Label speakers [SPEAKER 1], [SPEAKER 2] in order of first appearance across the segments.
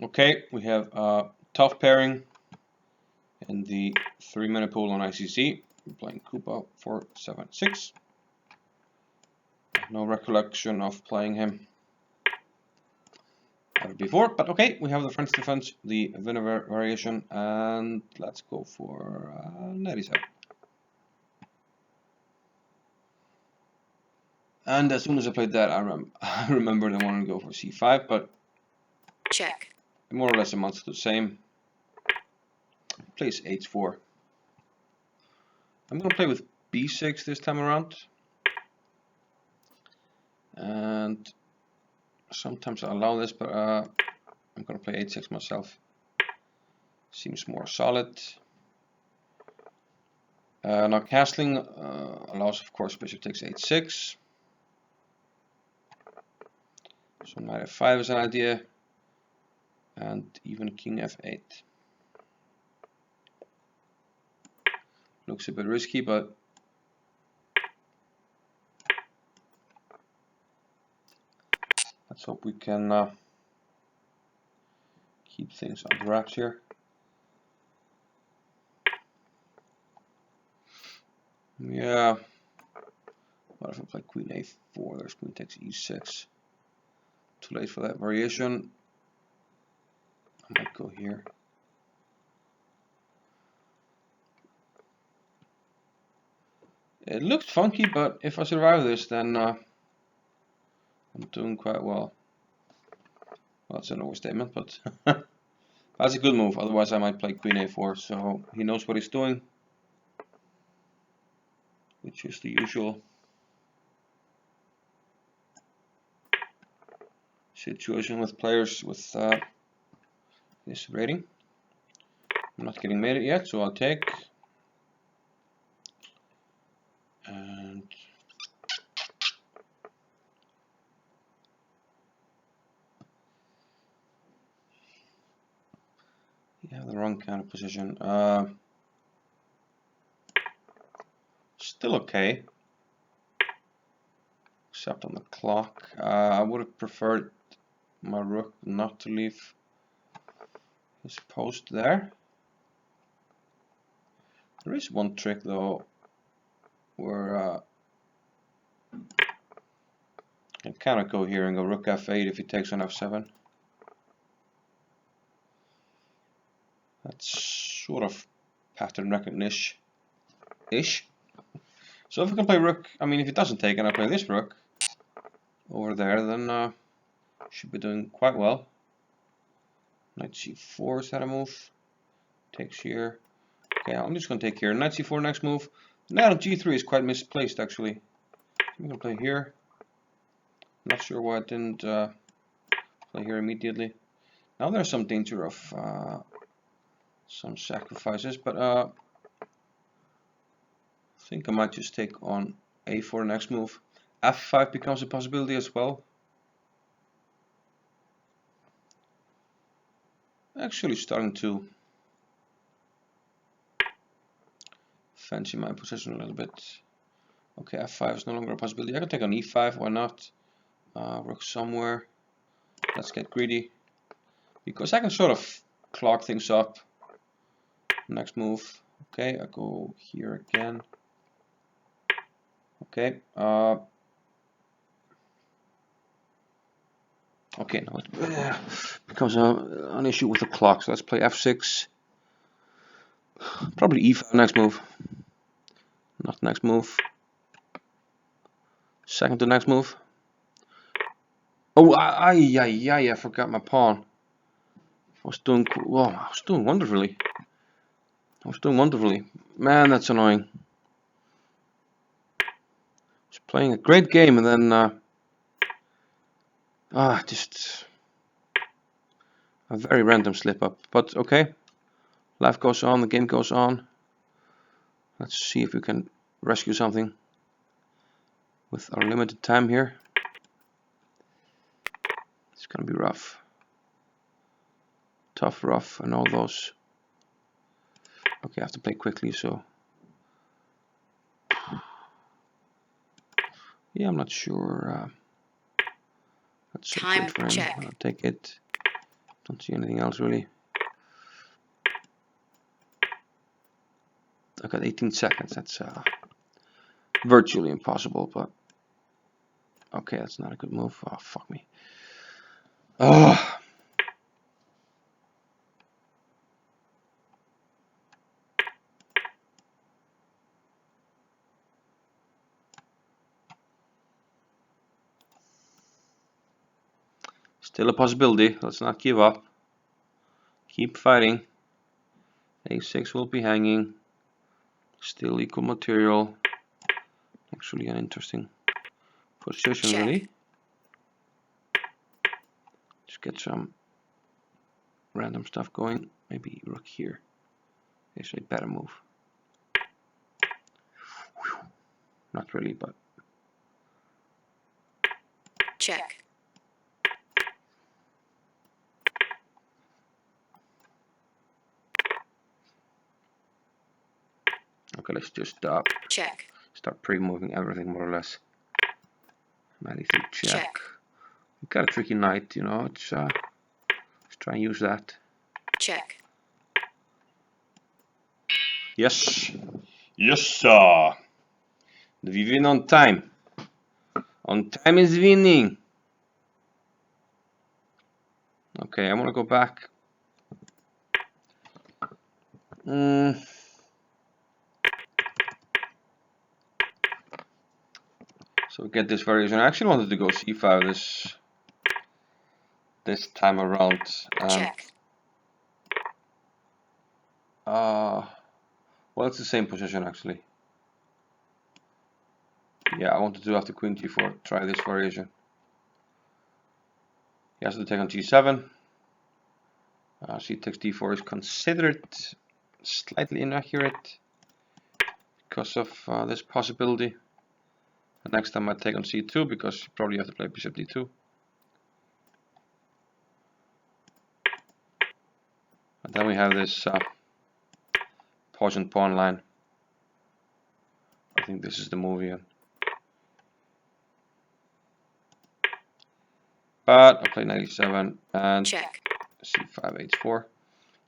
[SPEAKER 1] Okay, we have a tough pairing in the 3-minute pool on ICC. We're playing Koopa 476. No recollection of playing him ever before, but okay, we have the French defense, the Winawer variation, and let's go for 97. And as soon as I played that, I remembered I wanted to go for C5, but
[SPEAKER 2] check.
[SPEAKER 1] More or less amounts to the same. Plays H4. I'm going to play with B6 this time around. And sometimes I allow this, but I'm going to play H6 myself. Seems more solid. Now castling allows, of course, bishop takes H6. So knight F5 is an idea. And even king F8. Looks a bit risky, but let's hope we can keep things under wraps here. Yeah. What if I play queen A4? There's queen takes E6. Too late for that variation. I might go here. It looks funky, but if I survive this, then I'm doing quite well. Well, that's an overstatement, but that's a good move. Otherwise, I might play queen A4. So he knows what he's doing, which is the usual situation with players with this rating. I'm not getting mated yet, so I'll take. And yeah, the wrong kind of position. Still okay, except on the clock. I would have preferred my rook not to leave his post there. There is one trick though, where I can kind of go here and go rook F8 if he takes on F7. That's sort of pattern recognition-ish. So if I can play rook, I mean if he doesn't take and I play this rook over there, then should be doing quite well. Knight C4, is that a move? Takes here. Okay, I'm just going to take here. Knight C4 next move. Knight on G3 is quite misplaced actually. I'm going to play here. Not sure why I didn't play here immediately. Now there's some danger of some sacrifices, but I think I might just take on A4 next move. F5 becomes a possibility as well. Actually starting to fancy my position a little bit. Okay, F5 is no longer a possibility. I can take on E5, why not? Rook somewhere. Let's get greedy. Because I can sort of clog things up. Next move. Okay, I go here again. Okay. Okay, now it becomes an issue with the clock. So let's play F6. Probably E5 next move. Not next move. Second to next move. Oh, I forgot my pawn. I was doing well. I was doing wonderfully. Man, that's annoying. I was playing a great game and then just a very random slip up. But okay, life goes on, the game goes on. Let's see if we can rescue something with our limited time here. It's gonna be rough. Tough, rough, and all those. Okay, I have to play quickly, so yeah, I'm not sure. That's
[SPEAKER 2] time
[SPEAKER 1] for him.
[SPEAKER 2] check.
[SPEAKER 1] I'll take it. Don't see anything else really. I've got 18 seconds. That's virtually impossible, but okay, that's not a good move. Oh, fuck me. Oh. Still a possibility. Let's not give up. Keep fighting. A6 will be hanging. Still equal material. Actually an interesting position. Check. Really. Just get some random stuff going. Maybe rook here. Is a better move. Whew. Not really, but check. Okay, let's just check. Start pre-moving everything more or less. 93 check. We've got a tricky knight, you know. It's let's try and use that. Check. Yes. Yes, sir. We win on time. On time is winning. Okay, I want to go back. So get this variation. I actually wanted to go c5 this time around. Check. Well, it's the same position actually. Yeah, I wanted to have the queen g4. Try this variation. He has to take on g7. C takes d4 is considered slightly inaccurate because of this possibility. And next time I take on c2 because you probably have to play bishop d2. And then we have this poisoned pawn line. I think this is the move here. But I play 97 and check. c5 h4.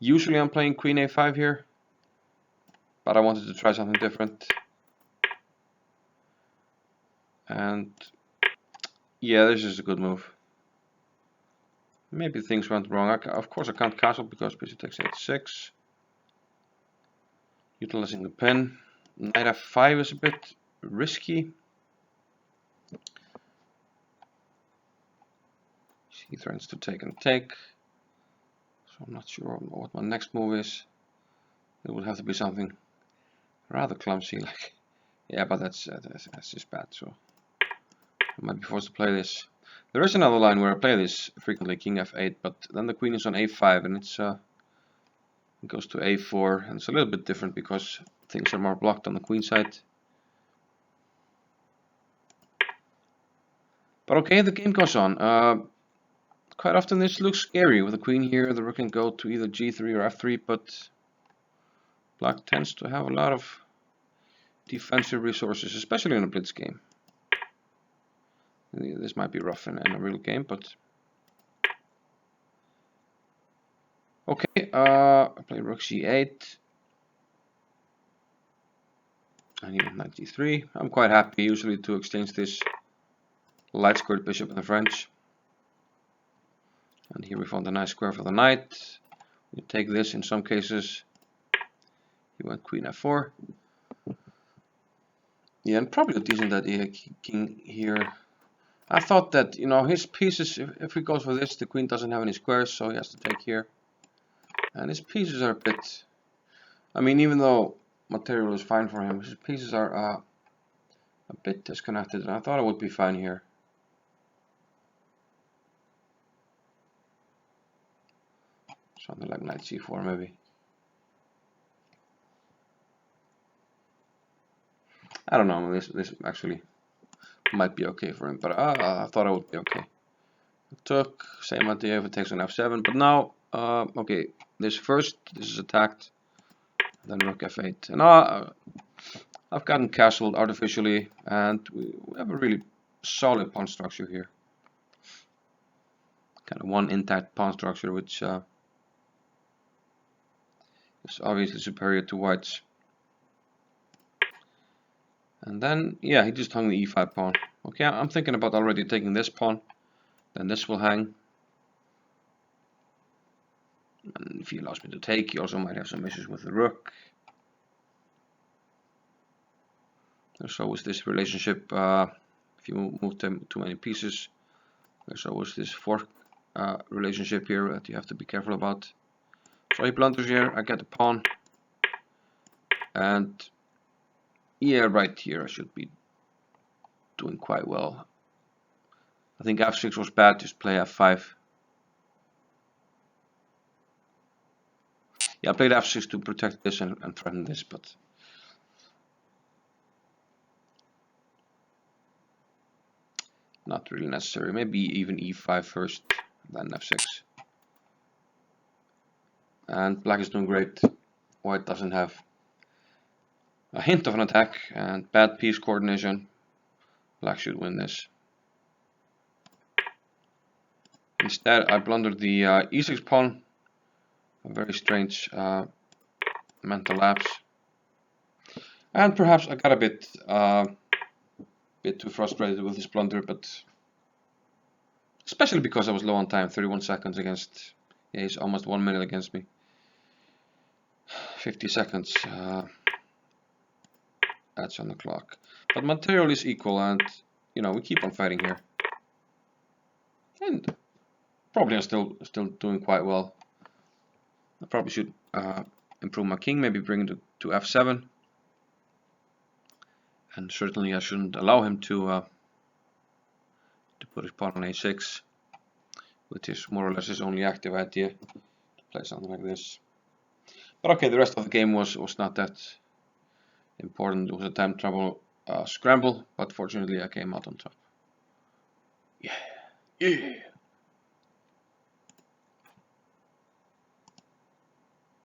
[SPEAKER 1] Usually I'm playing queen a5 here, but I wanted to try something different. And yeah, this is a good move. Maybe things went wrong. Of course I can't castle because bishop takes h6. Utilizing the pin. Knight f5 is a bit risky. He threatens to take and take. So I'm not sure what my next move is. It will have to be something rather clumsy, like yeah, but that's just bad. So I might be forced to play this. There is another line where I play this frequently, king f8, but then the queen is on a5 and it goes to a4, and it's a little bit different because things are more blocked on the queen side. But okay, the game goes on. Quite often this looks scary with the queen here. The rook can go to either g3 or f3, but black tends to have a lot of defensive resources, especially in a blitz game. This might be rough in a real game, but okay. I play rook c8. I need knight g3. I'm quite happy usually to exchange this light squared bishop in the French. And here we found a nice square for the knight. We take this in some cases. He went queen f4. Yeah, and probably a decent idea, king here. I thought that, you know, his pieces, if he goes for this, the queen doesn't have any squares, so he has to take here. And his pieces are a bit, I mean, even though material is fine for him, his pieces are a bit disconnected, and I thought it would be fine here. Something like knight c4 maybe. I don't know, this actually might be okay for him, but I thought it would be okay. Took, same idea if it takes on f7, but now, okay, this is attacked, then rook f8. And now I've gotten castled artificially, and we have a really solid pawn structure here. kind of one intact pawn structure, which is obviously superior to white's. And then, yeah, he just hung the e5 pawn. Okay, I'm thinking about already taking this pawn. Then this will hang. And if he allows me to take, he also might have some issues with the rook. There's always this relationship, if you move too many pieces, there's always this fork relationship here that you have to be careful about. So he blunders here, I get the pawn. And yeah, right here I should be doing quite well. I think f6 was bad, just play f5. Yeah, I played f6 to protect this and threaten this, but not really necessary. Maybe even e5 first, then f6. And black is doing great. White doesn't have a hint of an attack and bad piece coordination. Black should win this. Instead, I blundered the e6 pawn. A very strange mental lapse. And perhaps I got a bit too frustrated with this blunder, but especially because I was low on time, 31 seconds against, yeah, he's almost 1 minute against me. 50 seconds, that's on the clock. But material is equal, and you know, we keep on fighting here. And probably I'm still doing quite well. I probably should improve my king, maybe bring it to f7. And certainly I shouldn't allow him to put his pawn on a6, which is more or less his only active idea, to play something like this. But okay, the rest of the game was not that important. It was a time trouble scramble, but fortunately I came out on top. Yeah.